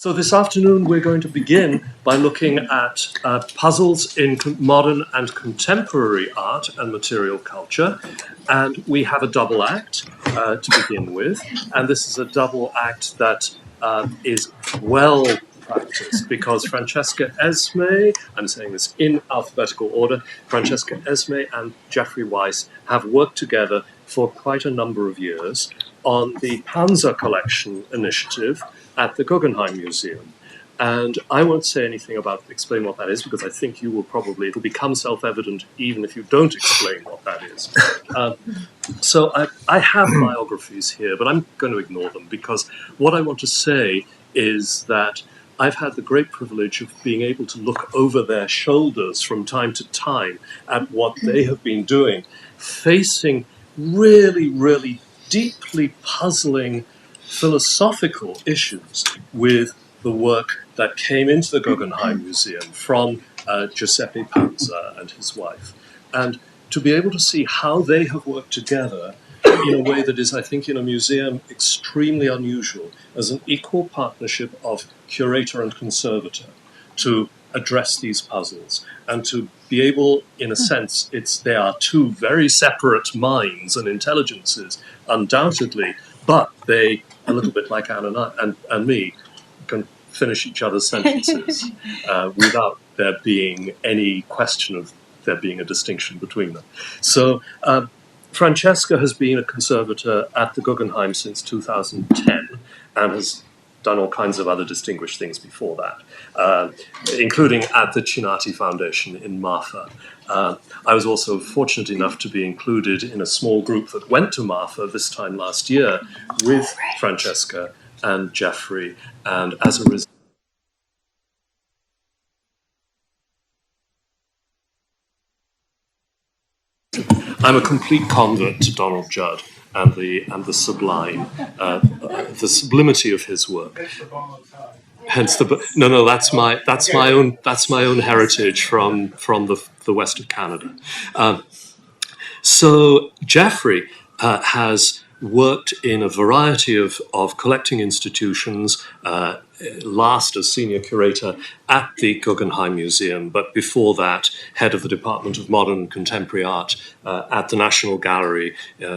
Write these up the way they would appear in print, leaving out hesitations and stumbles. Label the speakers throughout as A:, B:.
A: So this afternoon we're going to begin by looking at puzzles in modern and contemporary art and material culture. And we have a double act to begin with. And this is a double act that is well practiced because Francesca Esmay, I'm saying this in alphabetical order, Francesca Esmay and Jeffrey Weiss have worked together for quite a number of years on the Panzer Collection initiative at the Guggenheim Museum. And I won't say anything explain what that is, because I think you will probably, it'll become self-evident even if you don't explain what that is. So I have biographies here, but I'm going to ignore them, because what I want to say is that I've had the great privilege of being able to look over their shoulders from time to time at what they have been doing, facing really, really deeply puzzling philosophical issues with the work that came into the Guggenheim Museum from Giuseppe Panza and his wife. And to be able to see how they have worked together in a way that is, I think, in a museum extremely unusual, as an equal partnership of curator and conservator to address these puzzles, and to be able, in a sense, they are two very separate minds and intelligences, undoubtedly, but they, a little bit like Anne and me, can finish each other's sentences without there being any question of there being a distinction between them. So Francesca has been a conservator at the Guggenheim since 2010 and has done all kinds of other distinguished things before that, including at the Chinati Foundation in Marfa. I was also fortunate enough to be included in a small group that went to Marfa this time last year with Francesca and Jeffrey, and as a result, I'm a complete convert to Donald Judd and the sublime, the sublimity of his work. Hence that's my own heritage from the west of Canada. So Jeffrey has worked in a variety of collecting institutions, last as senior curator at the Guggenheim Museum, but before that, head of the Department of Modern and Contemporary Art at the National Gallery,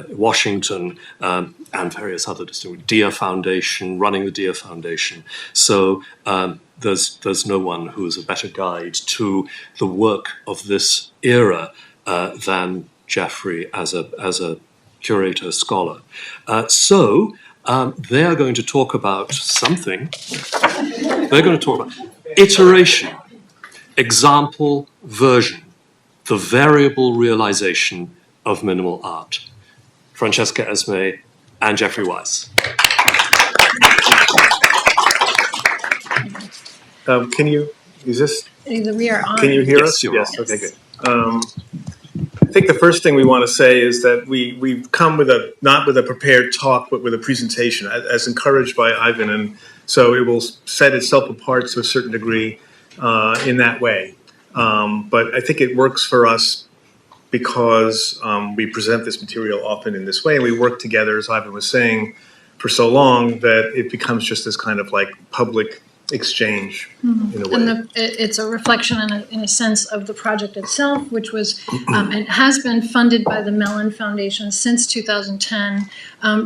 A: Washington, and various other distinguished, Dia Foundation, running the Dia Foundation. So there's no one who is a better guide to the work of this era than Jeffrey as a curator scholar. So they are going to talk about something. They're going to talk about iteration, example, version, the variable realization of minimal art. Francesca Esmay and Jeffrey Weiss.
B: Can you, is this?
C: We are on.
B: Can you hear us?
A: Yes,
B: okay, good. I think the first thing we want to say is that we've come with not with a prepared talk, but with a presentation, as encouraged by Ivan, and so it will set itself apart to a certain degree in that way. But I think it works for us because we present this material often in this way, and we work together, as Ivan was saying, for so long that it becomes just this kind of like public exchange in a way.
C: And it's a reflection in a sense of the project itself, which was it has been funded by the Mellon Foundation since 2010,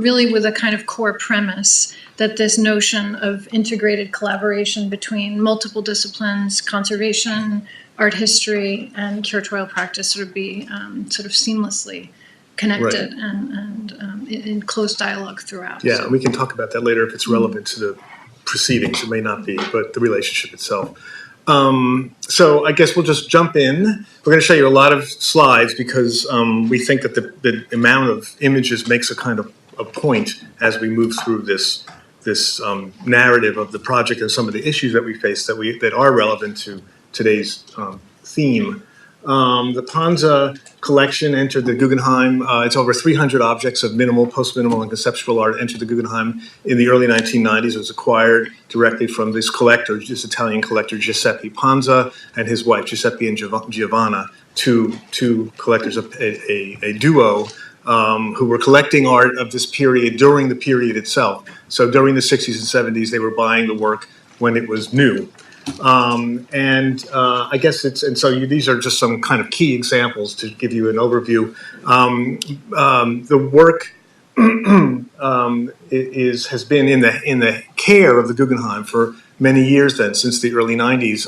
C: really with a kind of core premise that this notion of integrated collaboration between multiple disciplines, conservation, art history, and curatorial practice would be sort of seamlessly connected, right, and in close dialogue throughout.
B: Yeah, so we can talk about that later if it's relevant to the proceedings. It may not be, but the relationship itself. So I guess we'll just jump in. We're going to show you a lot of slides because we think that the amount of images makes a kind of a point as we move through this narrative of the project and some of the issues that we face that are relevant to today's theme. The Panza collection entered the Guggenheim. It's over 300 objects of minimal, post-minimal, and conceptual art entered the Guggenheim in the early 1990s. It was acquired directly from this Italian collector, Giuseppe Panza, and his wife, Giuseppe and Giovanna, two collectors, a duo who were collecting art of this period during the period itself. So during the 60s and 70s, they were buying the work when it was new. I guess these are just some kind of key examples to give you an overview. The work has been in the care of the Guggenheim for many years then, since the early 90s.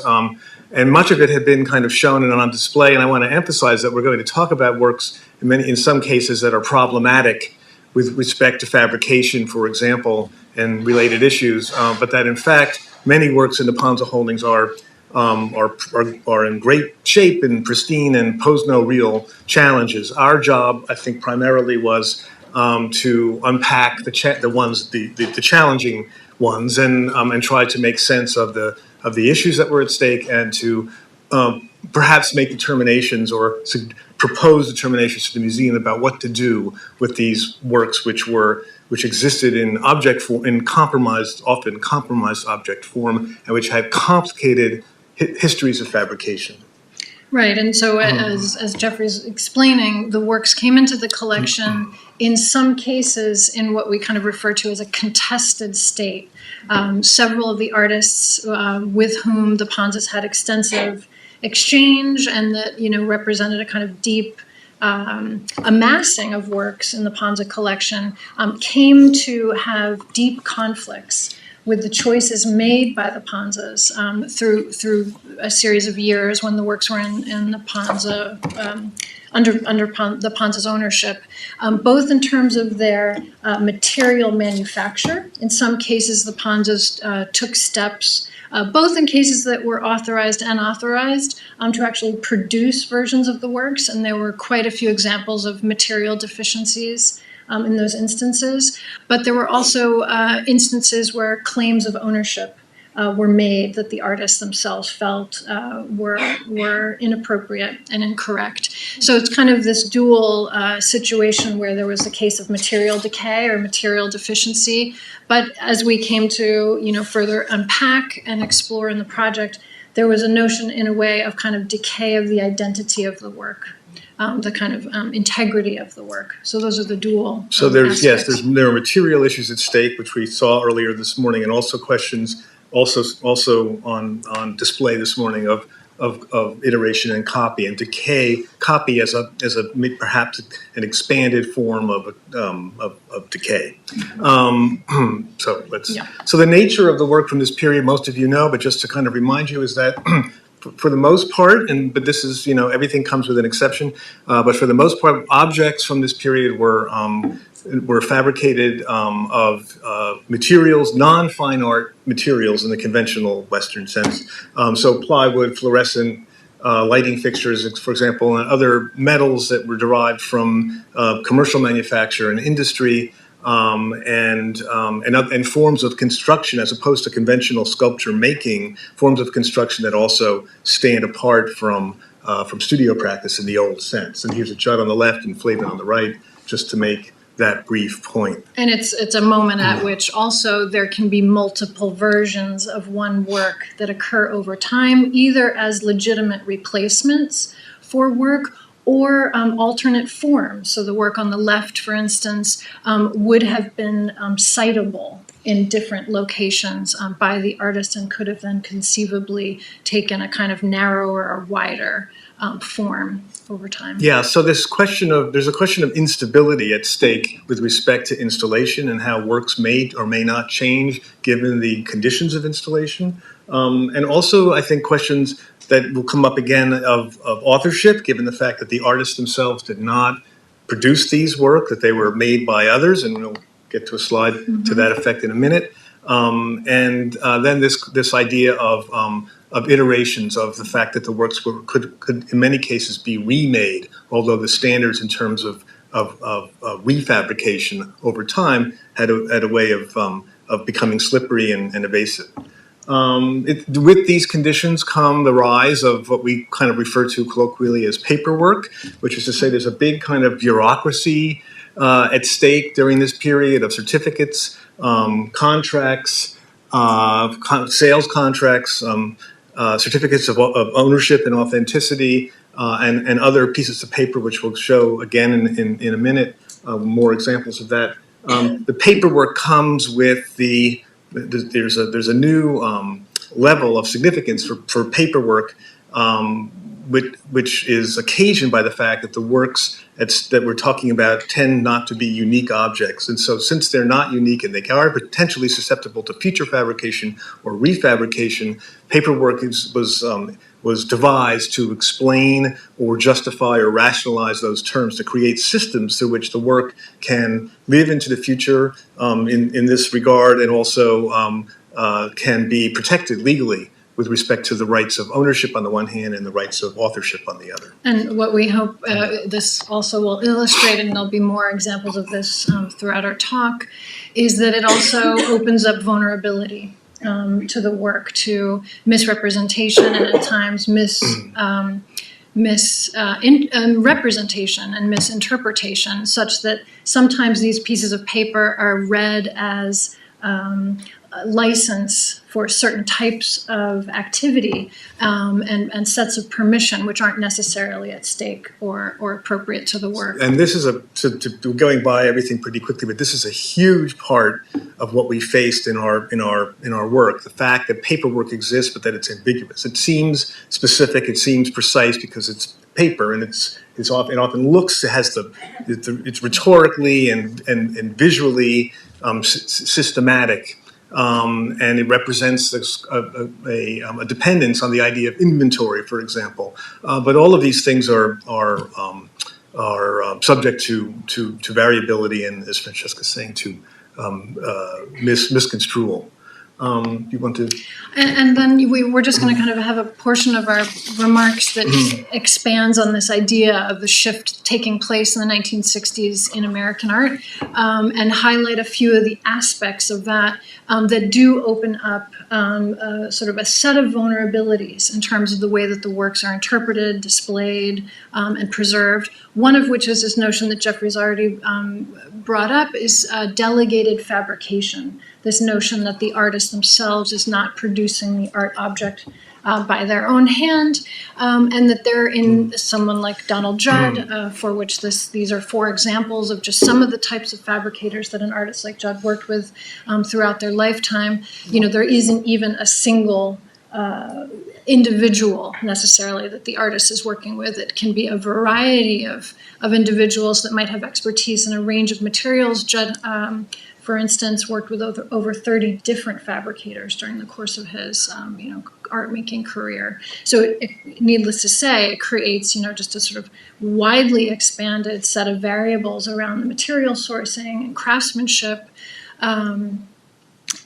B: And much of it had been kind of shown and on display. And I want to emphasize that we're going to talk about works in some cases that are problematic with respect to fabrication, for example, and related issues. But that in fact, many works in the Panza holdings are in great shape and pristine and pose no real challenges. Our job, I think, primarily was to unpack the challenging ones and try to make sense of the issues that were at stake, and to perhaps make determinations or propose determinations to the museum about what to do with these works, which existed in often compromised object form, and which had complicated histories of fabrication.
C: Right, and so as Jeffrey's explaining, the works came into the collection in some cases in what we kind of refer to as a contested state. Several of the artists with whom the Panzas had extensive exchange and that represented a kind of deep amassing of works in the Panza collection came to have deep conflicts with the choices made by the Panzas through a series of years when the works were in the Panza under the Panza's ownership, both in terms of their material manufacture. In some cases, the Panzas took steps, both in cases that were authorized and unauthorized, to actually produce versions of the works, and there were quite a few examples of material deficiencies in those instances. But there were also instances where claims of ownership were made that the artists themselves felt were inappropriate and incorrect. So it's kind of this dual situation where there was a case of material decay or material deficiency. But as we came to further unpack and explore in the project, there was a notion in a way of kind of decay of the identity of the work. The kind of integrity of the work. So those are the dual
B: So there are material issues at stake, which we saw earlier this morning, and also questions also on display this morning of iteration and copy and decay. Copy as a perhaps an expanded form of decay. So the nature of the work from this period, most of you know, but just to kind of remind you, is that for the most part, but this is, everything comes with an exception, but for the most part, objects from this period were fabricated of materials, non-fine art materials in the conventional Western sense. So plywood, fluorescent lighting fixtures, for example, and other metals that were derived from commercial manufacture and industry, and forms of construction, as opposed to conventional sculpture making, forms of construction that also stand apart from studio practice in the old sense. And here's a Judd on the left and Flavin on the right, just to make that brief point.
C: And it's a moment at which also there can be multiple versions of one work that occur over time, either as legitimate replacements for work or alternate forms. So the work on the left, for instance, would have been citable in different locations by the artist and could have then conceivably taken a kind of narrower or wider form over time.
B: Yeah, so there's a question of instability at stake with respect to installation and how works may or may not change given the conditions of installation. And also, I think, questions that will come up again of authorship, given the fact that the artists themselves did not produce these work, that they were made by others, and we'll get to a slide to that effect in a minute. And then this idea of iterations of the fact that the works could in many cases be remade, although the standards in terms of refabrication over time had a way of becoming slippery and evasive. With these conditions come the rise of what we kind of refer to colloquially as paperwork, which is to say there's a big kind of bureaucracy at stake during this period of certificates, contracts, sales contracts, certificates of ownership and authenticity, and other pieces of paper, which we'll show again in a minute, more examples of that. The paperwork comes with the there's a new level of significance for paperwork, which is occasioned by the fact that the works that we're talking about tend not to be unique objects. And so since they're not unique and they are potentially susceptible to future fabrication or refabrication, paperwork was devised to explain or justify or rationalize those terms, to create systems through which the work can live into the future in this regard, and also can be protected legally with respect to the rights of ownership on the one hand and the rights of authorship on the other.
C: And what we hope this also will illustrate, and there'll be more examples of this throughout our talk, is that it also opens up vulnerability to the work, to misrepresentation, and at times misrepresentation and misinterpretation, such that sometimes these pieces of paper are read as license for certain types of activity and sets of permission which aren't necessarily at stake or appropriate to the work.
B: And this is going by everything pretty quickly, but this is a huge part of what we faced in our work. The fact that paperwork exists, but that it's ambiguous. It seems specific, it seems precise because it's paper, and it often looks, it's rhetorically and visually systematic. And it represents a dependence on the idea of inventory, for example. But all of these things are subject to variability and, as Francesca's saying, to misconstrual. You want to?
C: And then we're just going to kind of have a portion of our remarks that expands on this idea of the shift taking place in the 1960s in American art, and highlight a few of the aspects of that that do open up sort of a set of vulnerabilities in terms of the way that the works are interpreted, displayed, and preserved. One of which is this notion that Jeffrey's already brought up is delegated fabrication. This notion that the artist themselves is not producing the art object by their own hand, and that they're in someone like Donald Judd, for which these are 4 examples of just some of the types of fabricators that an artist like Judd worked with throughout their lifetime. There isn't even a single individual necessarily that the artist is working with. It can be a variety of individuals that might have expertise in a range of materials. Judd, for instance, worked with over 30 different fabricators during the course of his, art-making career. So, needless to say, it creates, just a sort of widely expanded set of variables around the material sourcing and craftsmanship,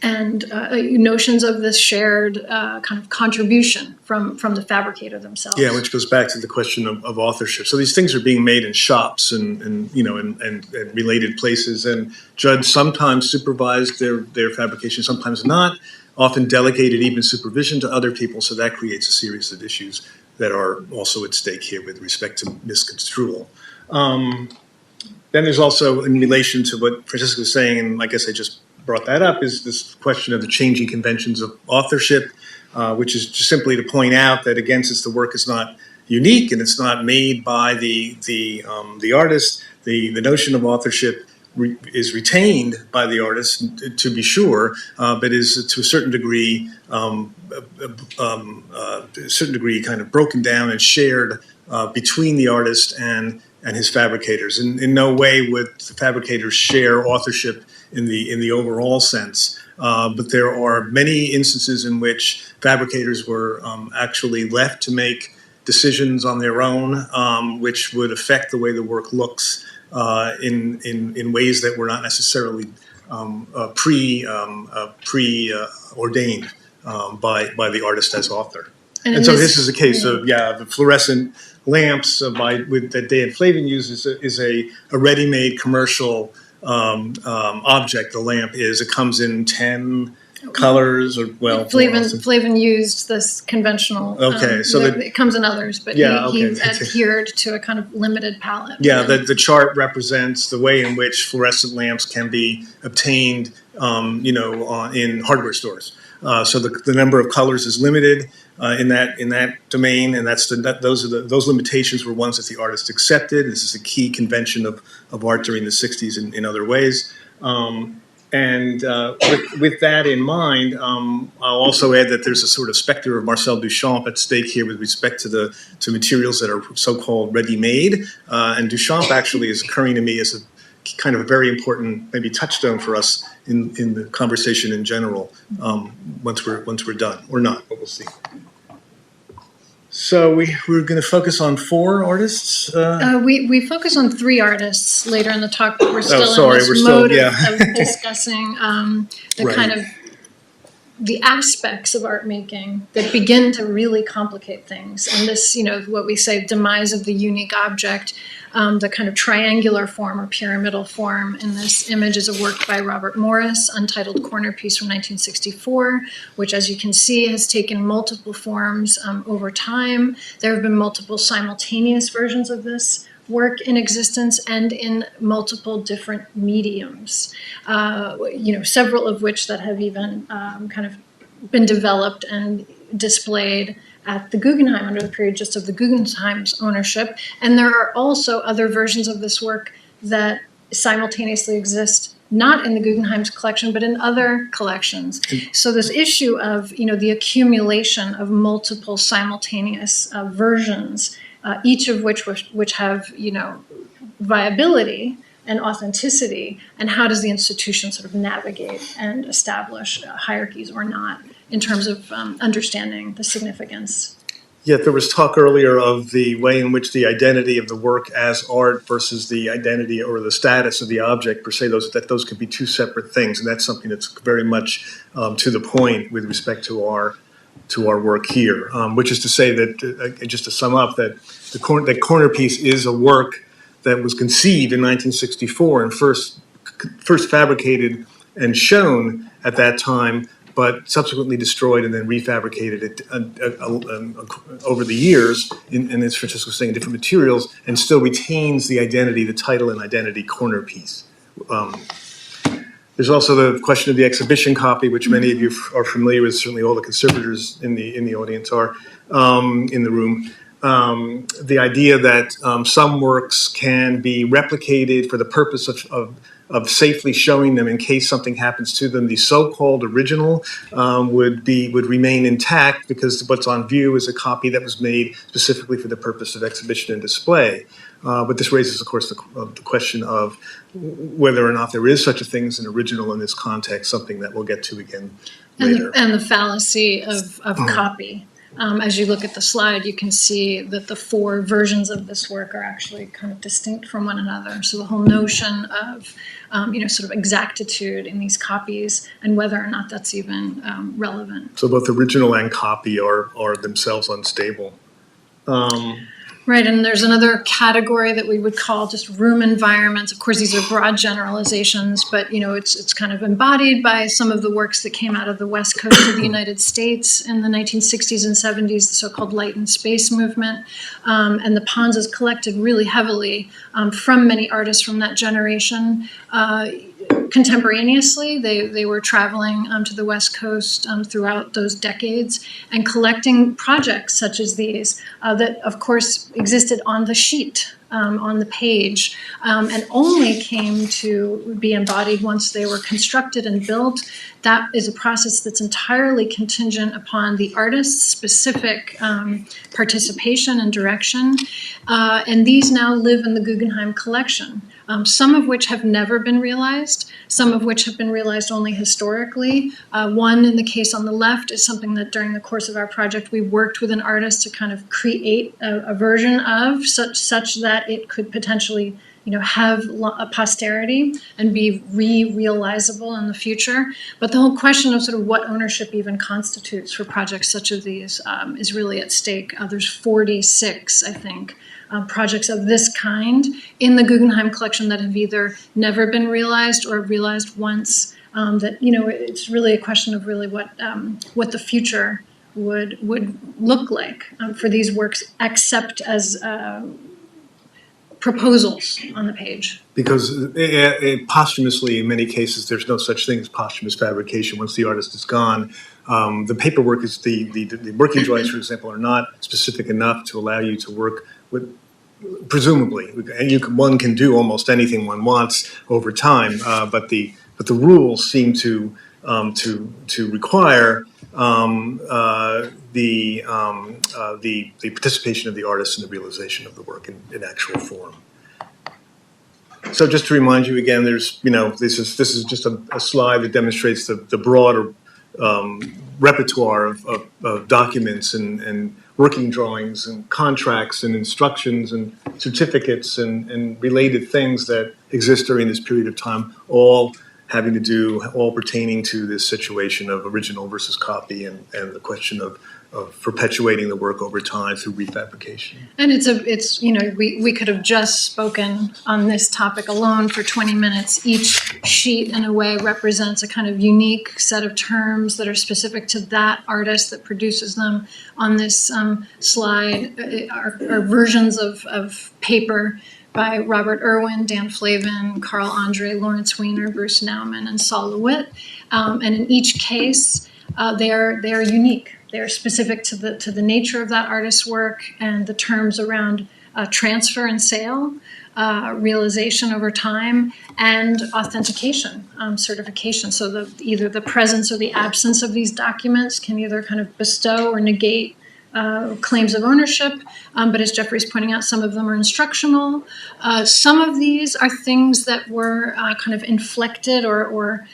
C: and notions of this shared kind of contribution from the fabricator themselves.
B: Yeah, which goes back to the question of authorship. So these things are being made in shops and related places, and Judd sometimes supervised their fabrication, sometimes not, often delegated even supervision to other people, so that creates a series of issues that are also at stake here with respect to misconstrual. Then there's also, in relation to what Francesca was saying, and I guess I just brought that up, is this question of the changing conventions of authorship, which is just simply to point out that, again, since the work is not unique and it's not made by the artist, the notion of authorship is retained by the artist, to be sure, but is to a certain degree kind of broken down and shared between the artist and his fabricators. In no way would the fabricators share authorship in the overall sense, but there are many instances in which fabricators were actually left to make decisions on their own, which would affect the way the work looks in ways that were not necessarily preordained by the artist as author. And so this is a case of the fluorescent lamps that Day and Flavin uses is a ready-made commercial object. The lamp is. It comes in 10 colors, or
C: Flavin used this conventional.
B: Okay, so
C: it comes in others, but he adhered to a kind of limited palette.
B: Yeah, the chart represents the way in which fluorescent lamps can be obtained, in hardware stores. So the number of colors is limited in that domain, and those limitations were ones that the artist accepted. This is a key convention of art during the 60s in other ways. And with that in mind, I'll also add that there's a sort of specter of Marcel Duchamp at stake here with respect to materials that are so-called ready-made. And Duchamp actually is occurring to me as a kind of a very important, maybe touchstone for us in the conversation in general. Once we're done, or not, but we'll see. So we're going to focus on 4 artists.
C: We focus on 3 artists later in the talk, but we're still of discussing the
B: right.
C: kind of the aspects of art making that begin to really complicate things. And this, what we say, demise of the unique object, the kind of triangular form or pyramidal form in this image is a work by Robert Morris, Untitled Corner Piece from 1964, which, as you can see, has taken multiple forms over time. There have been multiple simultaneous versions of this work in existence and in multiple different mediums, several of which that have even kind of been developed and displayed at the Guggenheim under the period just of the Guggenheim's ownership. And there are also other versions of this work that simultaneously exist not in the Guggenheim's collection, but in other collections. So this issue of, the accumulation of multiple simultaneous versions, each of which have, viability and authenticity, and how does the institution sort of navigate and establish hierarchies or not in terms of understanding the significance.
B: Yet there was talk earlier of the way in which the identity of the work as art versus the identity or the status of the object per se, those could be 2 separate things, and that's something that's very much to the point with respect to our work here, which is to say that, just to sum up, that that corner piece is a work that was conceived in 1964 and first fabricated and shown at that time, but subsequently destroyed and then refabricated over the years, and as Francesco was saying, different materials, and still retains the identity, the title and identity corner piece. There's also the question of the exhibition copy, which many of you are familiar with. Certainly, all the conservators in the audience are in the room. The idea that some works can be replicated for the purpose of safely showing them in case something happens to them. The so-called original would remain intact because what's on view is a copy that was made specifically for the purpose of exhibition and display. But this raises, of course, the question of whether or not there is such a thing as an original in this context, something that we'll get to again later.
C: And the fallacy of copy. As you look at the slide, you can see that the 4 versions of this work are actually kind of distinct from one another. So the whole notion of, sort of exactitude in these copies and whether or not that's even relevant.
B: So both original and copy are themselves unstable.
C: Right, and there's another category that we would call just room environments. Of course, these are broad generalizations, but it's kind of embodied by some of the works that came out of the West Coast of the United States in the 1960s and 70s, the so-called light and space movement. And the Ponzas collected really heavily from many artists from that generation. Contemporaneously, they were traveling to the West Coast throughout those decades and collecting projects such as these that, of course, existed on the sheet, on the page, and only came to be embodied once they were constructed and built. That is a process that's entirely contingent upon the artist's specific participation and direction. And these now live in the Guggenheim collection, some of which have never been realized, some of which have been realized only historically. One, in the case on the left, is something that during the course of our project we worked with an artist to kind of create a version of such that it could potentially have a posterity and be realizable in the future. But the whole question of sort of what ownership even constitutes for projects such as these is really at stake. There's 46, I think, projects of this kind in the Guggenheim collection that have either never been realized or realized once. That it's really a question of really what the future would look like for these works, except as proposals on the page.
B: Because posthumously, in many cases, there's no such thing as posthumous fabrication. Once the artist is gone, the paperwork is the working drawings, for example, are not specific enough to allow you to work with, presumably, and one can do almost anything one wants over time, but the but the rules seem to require the participation of the artist in the realization of the work in actual form. So just to remind you again, there's, this is just a slide that demonstrates the broader repertoire of documents and working drawings and contracts and instructions and certificates and related things that exist during this period of time, all pertaining to this situation of original versus copy and the question of perpetuating the work over time through refabrication.
C: And we could have just spoken on this topic alone for 20 minutes. Each sheet, in a way, represents a kind of unique set of terms that are specific to that artist that produces them. On this slide are versions of paper by Robert Irwin, Dan Flavin, Carl Andre, Lawrence Weiner, Bruce Naumann, and Saul LeWitt. And in each case, they are unique. They are specific to the nature of that artist's work and the terms around transfer and sale, realization over time, and authentication, certification. So either the presence or the absence of these documents can either kind of bestow or negate claims of ownership, but as Jeffrey's pointing out, some of them are instructional. Some of these are things that were kind of inflected or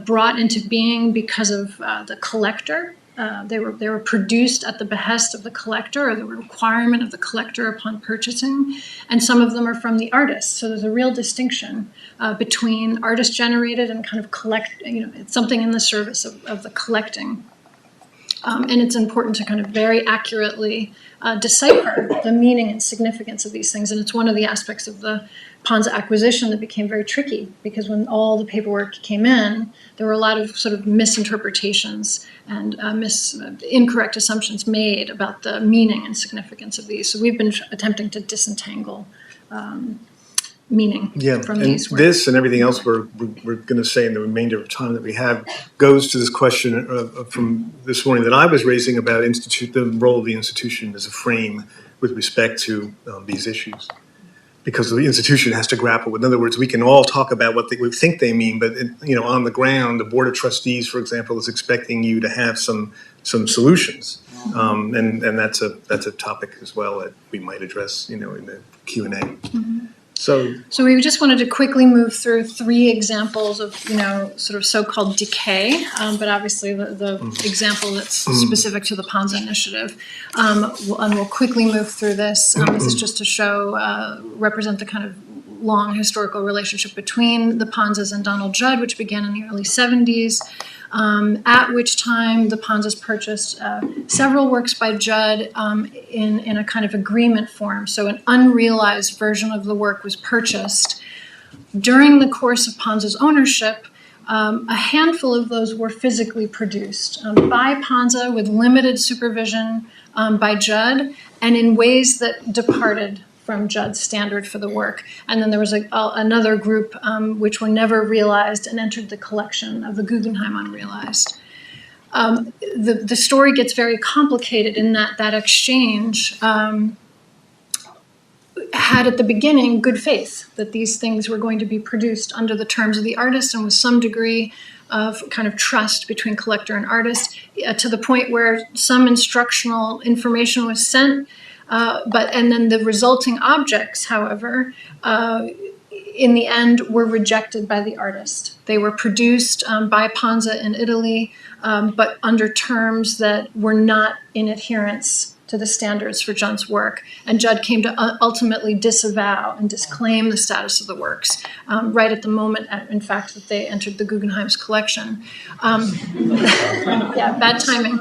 C: brought into being because of the collector. They were produced at the behest of the collector or the requirement of the collector upon purchasing, and some of them are from the artist. So there's a real distinction between artist-generated and kind of it's something in the service of the collecting. And it's important to kind of very accurately decipher the meaning and significance of these things. And it's one of the aspects of the Panza acquisition that became very tricky, because when all the paperwork came in, there were a lot of sort of misinterpretations and incorrect assumptions made about the meaning and significance of these. So we've been attempting to disentangle meaning from these works.
B: This and everything else we're going to say in the remainder of time that we have goes to this question from this morning that I was raising about the role of the institution as a frame with respect to these issues. Because the institution has to grapple with. In other words, we can all talk about what we think they mean, but on the ground, the Board of Trustees, for example, is expecting you to have some solutions, and that's a topic as well that we might address, in the Q&A. Mm-hmm. So
C: we just wanted to quickly move through 3 examples of, sort of so-called decay, but obviously the example that's specific to the Panza initiative. And we'll quickly move through this. This is just to represent the kind of long historical relationship between the Panzas and Donald Judd, which began in the early 70s. At which time the Panzas purchased several works by Judd in a kind of agreement form. So an unrealized version of the work was purchased. During the course of Panza's ownership, a handful of those were physically produced by Panza with limited supervision by Judd and in ways that departed from Judd's standard for the work. And then there was another group which were never realized and entered the collection of the Guggenheim Unrealized. The story gets very complicated in that exchange had at the beginning good faith that these things were going to be produced under the terms of the artist and with some degree of kind of trust between collector and artist, to the point where some instructional information was sent. And then the resulting objects, however, in the end were rejected by the artist. They were produced by Panza in Italy, but under terms that were not in adherence to the standards for Judd's work. And Judd came to ultimately disavow and disclaim the status of the works right at the moment, in fact, that they entered the Guggenheim's collection. Bad timing.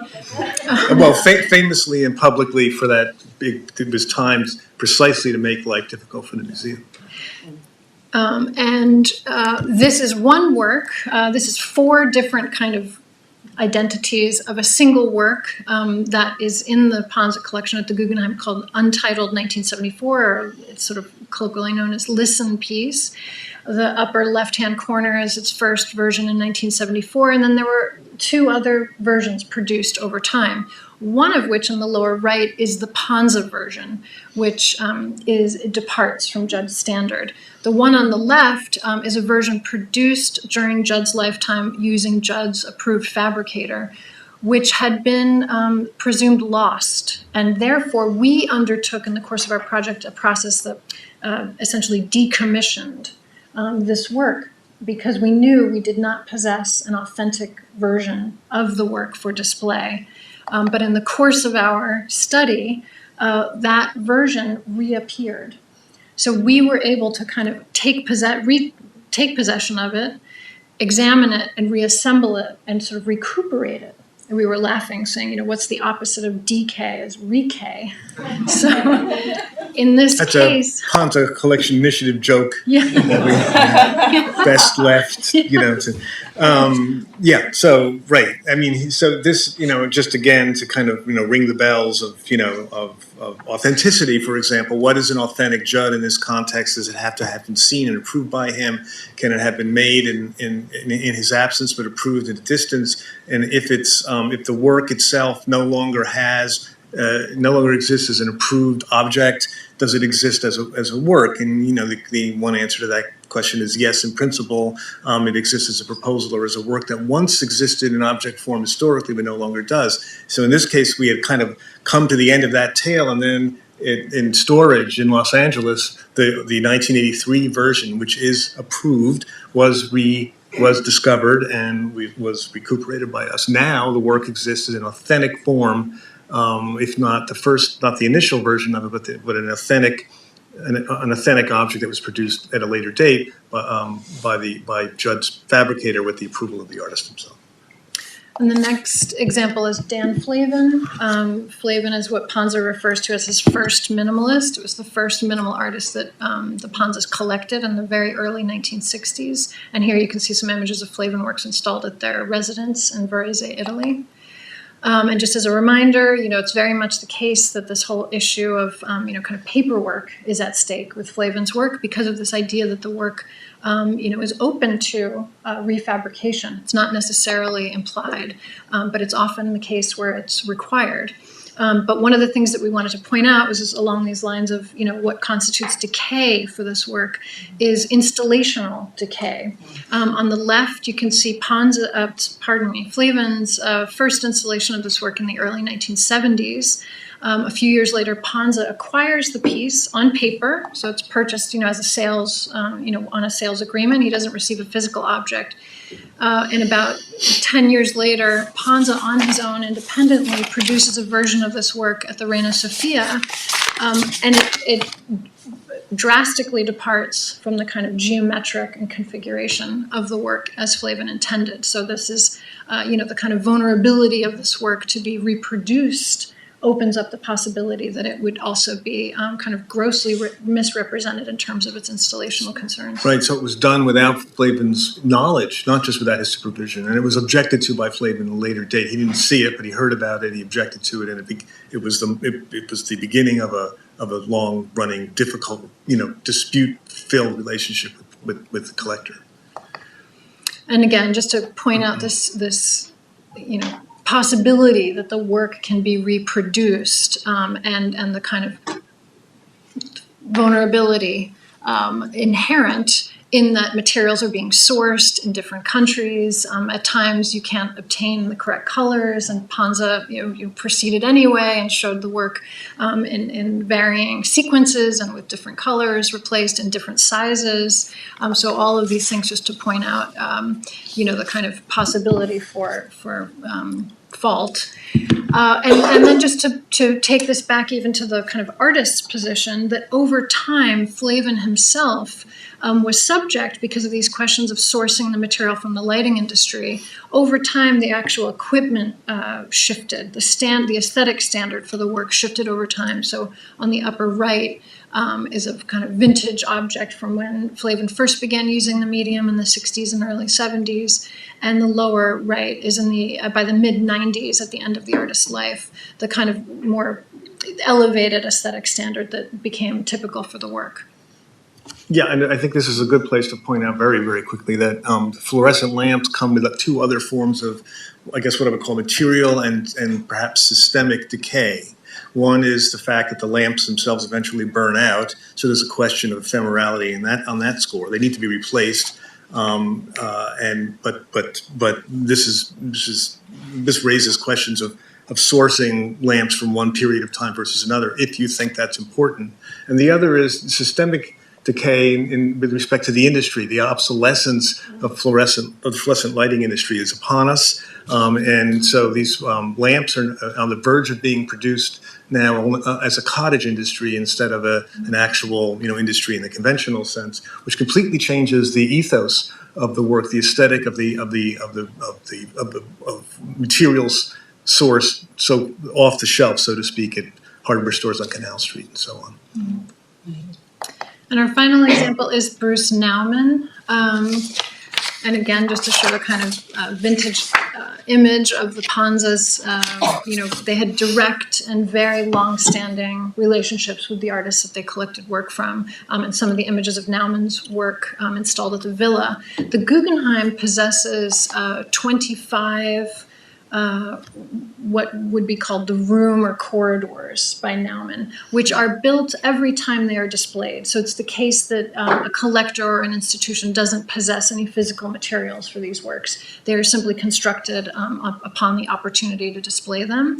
B: Well, famously and publicly for that, it was timed precisely to make life difficult for the museum.
C: This is one work. This is 4 different kind of identities of a single work that is in the Panza collection at the Guggenheim called Untitled 1974, or it's sort of colloquially known as Listen Piece. The upper left-hand corner is its first version in 1974, and then there were two other versions produced over time. One of which, in the lower right, is the Panza version, which departs from Judd's standard. The one on the left is a version produced during Judd's lifetime using Judd's approved fabricator, which had been presumed lost. And therefore, we undertook in the course of our project a process that essentially decommissioned this work, because we knew we did not possess an authentic version of the work for display. But in the course of our study, that version reappeared. So we were able to kind of take possession of it, examine it, and reassemble it, and sort of recuperate it. And we were laughing, saying, what's the opposite of decay? Is recay. So in this case...
B: That's a Panza Collection Initiative joke.
C: Yeah.
B: Best left, so, right. I mean, so this, just again to kind of, ring the bells of authenticity, for example. What is an authentic Judd in this context? Does it have to have been seen and approved by him? Can it have been made in his absence but approved in distance? And if it's if the work itself no longer exists as an approved object, does it exist as a work? And the one answer to that question is yes, in principle. It exists as a proposal or as a work that once existed in object form historically but no longer does. So in this case, we had kind of come to the end of that tale, and then in storage in Los Angeles, the 1983 version, which is approved, was discovered and was recuperated by us. Now the work exists in authentic form, if not not the initial version of it, but an authentic object that was produced at a later date by Judd's fabricator with the approval of the artist himself.
C: And the next example is Dan Flavin. Flavin is what Panza refers to as his first minimalist. It was the first minimal artist that the Panzas collected in the very early 1960s. And here you can see some images of Flavin works installed at their residence in Varese, Italy. And just as a reminder, it's very much the case that this whole issue of, kind of paperwork is at stake with Flavin's work because of this idea that the work, is open to refabrication. It's not necessarily implied, but it's often the case where it's required. But one of the things that we wanted to point out was along these lines of, what constitutes decay for this work is installational decay. On the left, you can see Flavin's first installation of this work in the early 1970s. A few years later, Panza acquires the piece on paper, so it's purchased, as a sales, on a sales agreement. He doesn't receive a physical object. And about 10 years later, Panza, on his own, independently produces a version of this work at the Reina Sofia, and it drastically departs from the kind of geometric and configuration of the work as Flavin intended. So this is, the kind of vulnerability of this work to be reproduced opens up the possibility that it would also be kind of grossly misrepresented in terms of its installational concerns. Right,
B: so it was done without Flavin's knowledge, not just without his supervision, and it was objected to by Flavin at a later date. He didn't see it, but he heard about it, he objected to it, and it was the beginning of a long-running, difficult, dispute-filled relationship with the collector.
C: And again, just to point out this possibility that the work can be reproduced, and the kind of vulnerability inherent in that materials are being sourced in different countries. At times you can't obtain the correct colors, and Panza you proceeded anyway and showed the work in varying sequences and with different colors replaced in different sizes. So all of these things just to point out the kind of possibility for fault. And then just to take this back even to the kind of artist's position, that over time Flavin himself was subject, because of these questions of sourcing the material from the lighting industry, over time the actual equipment shifted. The aesthetic standard for the work shifted over time. So on the upper right is a kind of vintage object from when Flavin first began using the medium in the 60s and early 70s. And the lower right is by the mid-90s, at the end of the artist's life, the kind of more elevated aesthetic standard that became typical for the work.
B: Yeah, and I think this is a good place to point out very, very quickly that fluorescent lamps come with two other forms of I guess what I would call material and perhaps systemic decay. One is the fact that the lamps themselves eventually burn out, so there's a question of ephemerality in that, on that score. They need to be replaced, but this raises questions of sourcing lamps from one period of time versus another, if you think that's important. And the other is systemic decay with respect to the industry. The obsolescence of fluorescent lighting industry is upon us. And so these lamps are on the verge of being produced now as a cottage industry instead of an actual, industry in the conventional sense, which completely changes the ethos of the work, the aesthetic of materials sourced so off the shelf, so to speak, at hardware stores on Canal Street and so on.
C: And our final example is Bruce Naumann. And again, just to show a kind of vintage image of the Panzas, they had direct and very long-standing relationships with the artists that they collected work from. And some of the images of Naumann's work installed at the villa. The Guggenheim possesses 25 what would be called the room or corridors by Naumann, which are built every time they are displayed. So it's the case that a collector or an institution doesn't possess any physical materials for these works. They are simply constructed upon the opportunity to display them.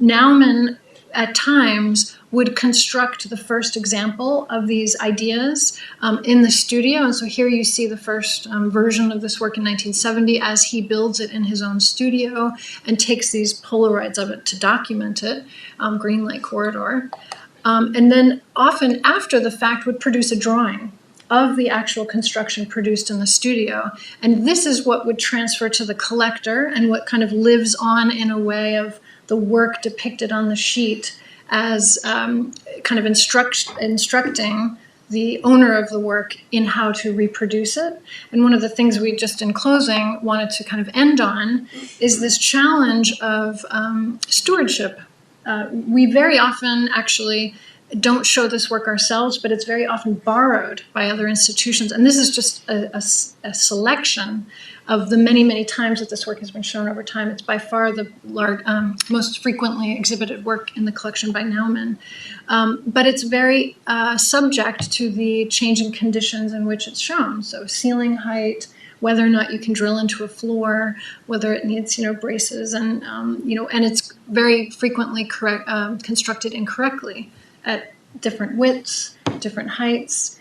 C: Naumann, at times, would construct the first example of these ideas in the studio. And so here you see the first version of this work in 1970 as he builds it in his own studio and takes these Polaroids of it to document it, Green Light Corridor. And then often after the fact would produce a drawing of the actual construction produced in the studio. And this is what would transfer to the collector and what kind of lives on in a way of the work depicted on the sheet as kind of instructing the owner of the work in how to reproduce it. And one of the things we just in closing wanted to kind of end on is this challenge of stewardship. We very often actually don't show this work ourselves, but it's very often borrowed by other institutions. And this is just a selection of the many, many times that this work has been shown over time. It's by far the most frequently exhibited work in the collection by Naumann. But it's very subject to the changing conditions in which it's shown. So ceiling height, whether or not you can drill into a floor, whether it needs, braces, and and it's very frequently constructed incorrectly at different widths, different heights.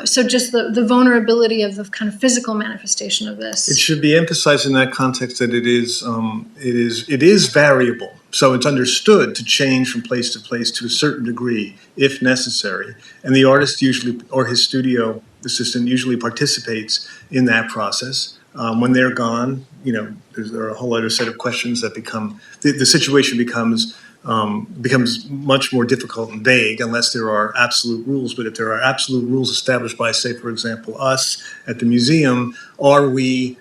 C: So just the vulnerability of the kind of physical manifestation of this.
B: It should be emphasized in that context that it is variable. So it's understood to change from place to place to a certain degree, if necessary. And the artist usually, or his studio assistant usually participates in that process. When they're gone, there are a whole other set of questions that become, the situation becomes much more difficult and vague unless there are absolute rules. But if there are absolute rules established by, say, for example, us at the museum, are we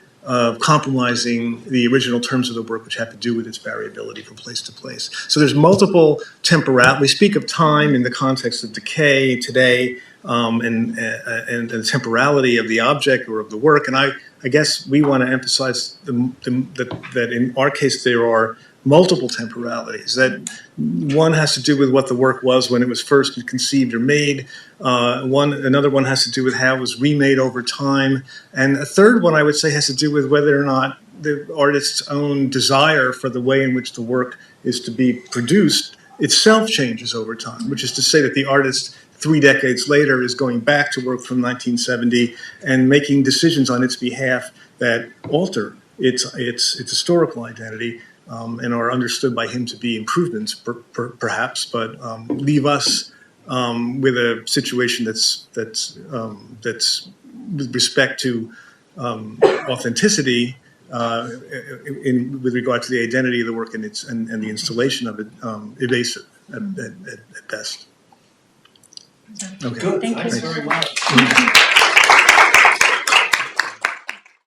B: compromising the original terms of the work, which have to do with its variability from place to place? So there's multiple temporality. We speak of time in the context of decay today, and the temporality of the object or of the work. And I guess we want to emphasize that in our case there are multiple temporalities. That one has to do with what the work was when it was first conceived or made. Another one has to do with how it was remade over time. And a third one, I would say, has to do with whether or not the artist's own desire for the way in which the work is to be produced itself changes over time, which is to say that the artist 3 decades later is going back to work from 1970 and making decisions on its behalf that alter its historical identity, and are understood by him to be improvements, perhaps, but leave us with a situation that's with respect to authenticity, with regard to the identity of the work and the installation of it, evasive at best.
D: Okay. Good. Thanks very much.